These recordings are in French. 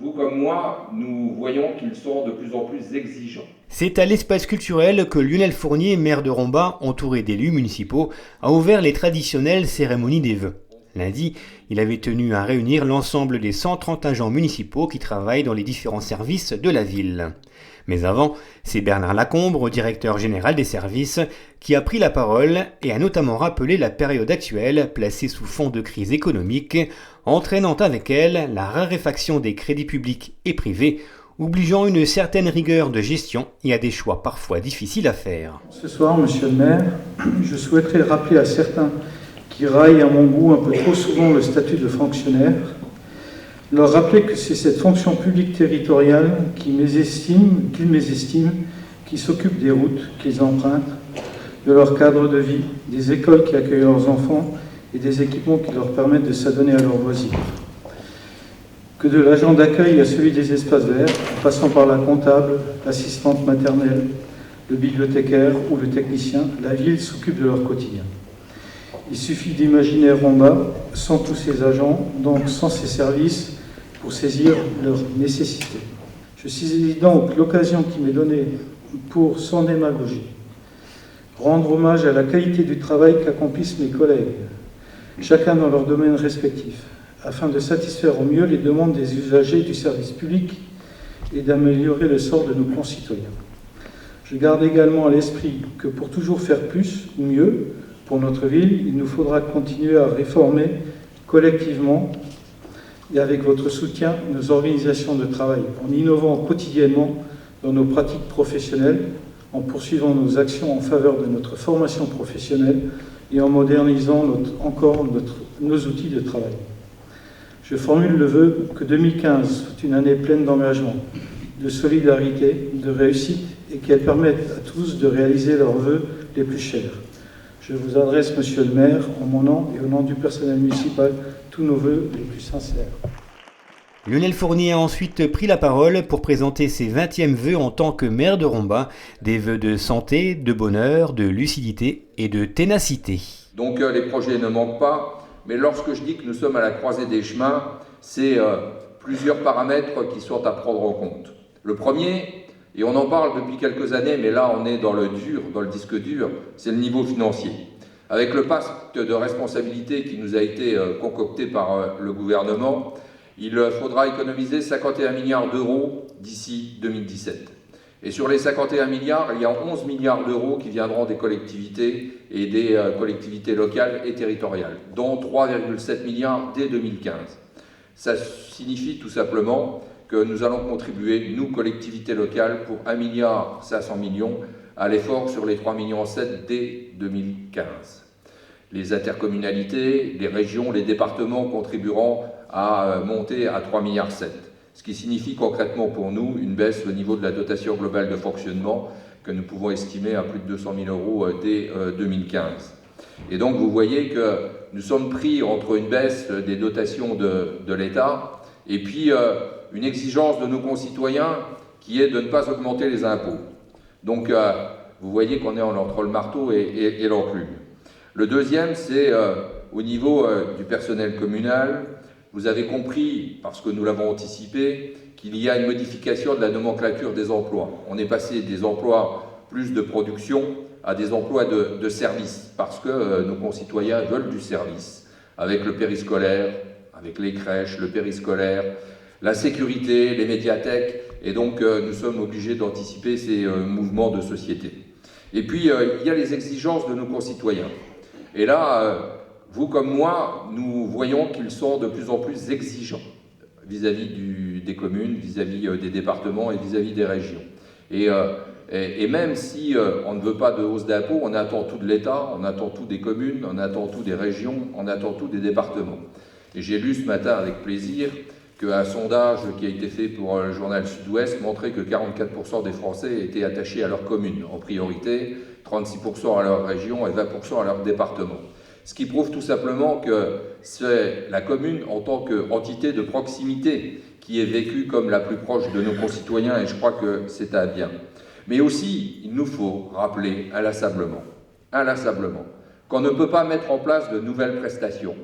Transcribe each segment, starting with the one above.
vous comme moi, nous voyons qu'ils sont de plus en plus exigeants. C'est à l'espace culturel que Lionel Fournier, maire de Romba, entouré d'élus municipaux, a ouvert les traditionnelles cérémonies des vœux. Lundi, il avait tenu à réunir l'ensemble des 130 agents municipaux qui travaillent dans les différents services de la ville. Mais avant, c'est Bernard Lacombre, directeur général des services, qui a pris la parole et a notamment rappelé la période actuelle placée sous fond de crise économique, entraînant avec elle la raréfaction des crédits publics et privés, obligeant une certaine rigueur de gestion et à des choix parfois difficiles à faire. Ce soir, monsieur le maire, je souhaiterais rappeler à certains qui raillent à mon goût un peu trop souvent le statut de fonctionnaire, leur rappeler que c'est cette fonction publique territoriale qu'ils mésestiment, qui s'occupe des routes qu'ils empruntent, de leur cadre de vie, des écoles qui accueillent leurs enfants et des équipements qui leur permettent de s'adonner à leurs loisirs. Que de l'agent d'accueil à celui des espaces verts, en passant par la comptable, l'assistante maternelle, le bibliothécaire ou le technicien, la ville s'occupe de leur quotidien. Il suffit d'imaginer Romba sans tous ces agents, donc sans ces services, pour saisir leurs nécessités. Je saisis donc l'occasion qui m'est donnée pour, sans démagogie, rendre hommage à la qualité du travail qu'accomplissent mes collègues, chacun dans leur domaine respectif, afin de satisfaire au mieux les demandes des usagers du service public et d'améliorer le sort de nos concitoyens. Je garde également à l'esprit que pour toujours faire plus ou mieux pour notre ville, il nous faudra continuer à réformer collectivement et avec votre soutien nos organisations de travail, en innovant quotidiennement dans nos pratiques professionnelles, en poursuivant nos actions en faveur de notre formation professionnelle et en modernisant nos outils de travail. Je formule le vœu que 2015 soit une année pleine d'engagement, de solidarité, de réussite et qu'elle permette à tous de réaliser leurs vœux les plus chers. Je vous adresse, monsieur le maire, en mon nom et au nom du personnel municipal, tous nos vœux les plus sincères. Lionel Fournier a ensuite pris la parole pour présenter ses 20e vœux en tant que maire de Romba, des vœux de santé, de bonheur, de lucidité et de ténacité. Donc les projets ne manquent pas, mais lorsque je dis que nous sommes à la croisée des chemins, c'est plusieurs paramètres qui sont à prendre en compte. Le premier, et on en parle depuis quelques années, mais là on est dans le dur, dans le disque dur, c'est le niveau financier. Avec le pacte de responsabilité qui nous a été concocté par le gouvernement, il faudra économiser 51 milliards d'euros d'ici 2017. Et sur les 51 milliards, il y a 11 milliards d'euros qui viendront des collectivités et des collectivités locales et territoriales, dont 3,7 milliards dès 2015. Ça signifie tout simplement que nous allons contribuer, nous, collectivités locales, pour 1,5 milliard à l'effort sur les 3,7 millions dès 2015. Les intercommunalités, les régions, les départements contribueront à monter à 3,7 milliards, ce qui signifie concrètement pour nous une baisse au niveau de la dotation globale de fonctionnement que nous pouvons estimer à plus de 200 000 euros dès 2015. Et donc vous voyez que nous sommes pris entre une baisse des dotations de l'État et puis une exigence de nos concitoyens qui est de ne pas augmenter les impôts. Donc vous voyez qu'on est entre le marteau et l'enclume. Le deuxième, c'est au niveau du personnel communal. Vous avez compris, parce que nous l'avons anticipé, qu'il y a une modification de la nomenclature des emplois. On est passé des emplois plus de production à des emplois de service, parce que nos concitoyens veulent du service, avec le périscolaire, avec les crèches, le périscolaire, la sécurité, les médiathèques, et donc nous sommes obligés d'anticiper ces mouvements de société. Et puis il y a les exigences de nos concitoyens. Et là, vous comme moi, nous voyons qu'ils sont de plus en plus exigeants vis-à-vis des communes, vis-à-vis des départements et vis-à-vis des régions. Et même si on ne veut pas de hausse d'impôts, on attend tout de l'État, on attend tout des communes, on attend tout des régions, on attend tout des départements. Et j'ai lu ce matin avec plaisir qu'un sondage qui a été fait pour le journal Sud-Ouest montrait que 44% des Français étaient attachés à leur commune en priorité, 36% à leur région et 20% à leur département. Ce qui prouve tout simplement que c'est la commune en tant qu'entité de proximité qui est vécue comme la plus proche de nos concitoyens, et je crois que c'est un bien. Mais aussi, il nous faut rappeler inlassablement, qu'on ne peut pas mettre en place de nouvelles prestations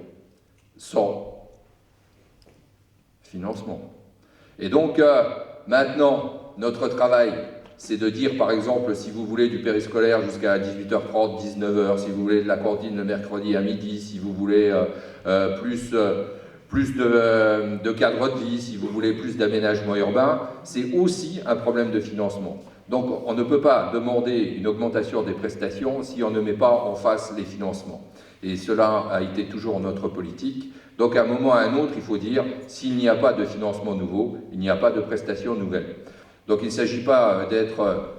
sans financement. Et donc, maintenant, notre travail, c'est de dire, par exemple, si vous voulez du périscolaire jusqu'à 18h30, 19h, si vous voulez de la cantine le mercredi à midi, si vous voulez plus de cadre de vie, si vous voulez plus d'aménagement urbain, c'est aussi un problème de financement. Donc on ne peut pas demander une augmentation des prestations si on ne met pas en face les financements. Et cela a été toujours notre politique. Donc à un moment ou à un autre, il faut dire, s'il n'y a pas de financement nouveau, il n'y a pas de prestations nouvelles. Donc il ne s'agit pas d'être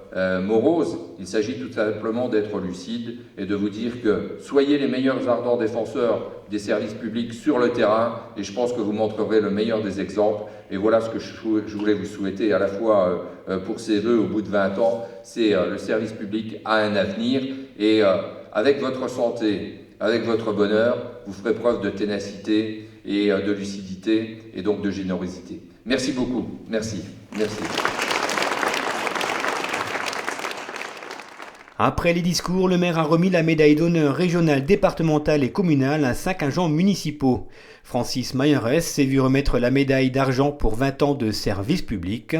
morose, il s'agit tout simplement d'être lucide et de vous dire que soyez les meilleurs ardents défenseurs des services publics sur le terrain, et je pense que vous montrerez le meilleur des exemples. Et voilà ce que je voulais vous souhaiter à la fois pour ces vœux au bout de 20 ans, c'est le service public a un avenir, et avec votre santé, avec votre bonheur, vous ferez preuve de ténacité et de lucidité et donc de générosité. Merci beaucoup, merci, merci. Après les discours, le maire a remis la médaille d'honneur régionale, départementale et communale à 5 agents municipaux. Francis Mayerès s'est vu remettre la médaille d'argent pour 20 ans de service public.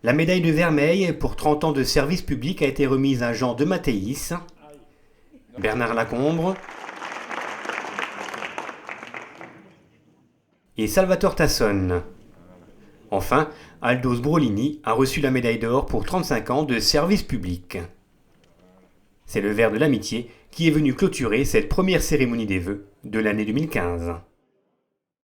La médaille de vermeil pour 30 ans de service public a été remise à Jean de Mathéis, Bernard Lacombre et Salvatore Tassone. Enfin, Aldos Brolini a reçu la médaille d'or pour 35 ans de service public. C'est le verre de l'amitié qui est venu clôturer cette première cérémonie des vœux de l'année 2015.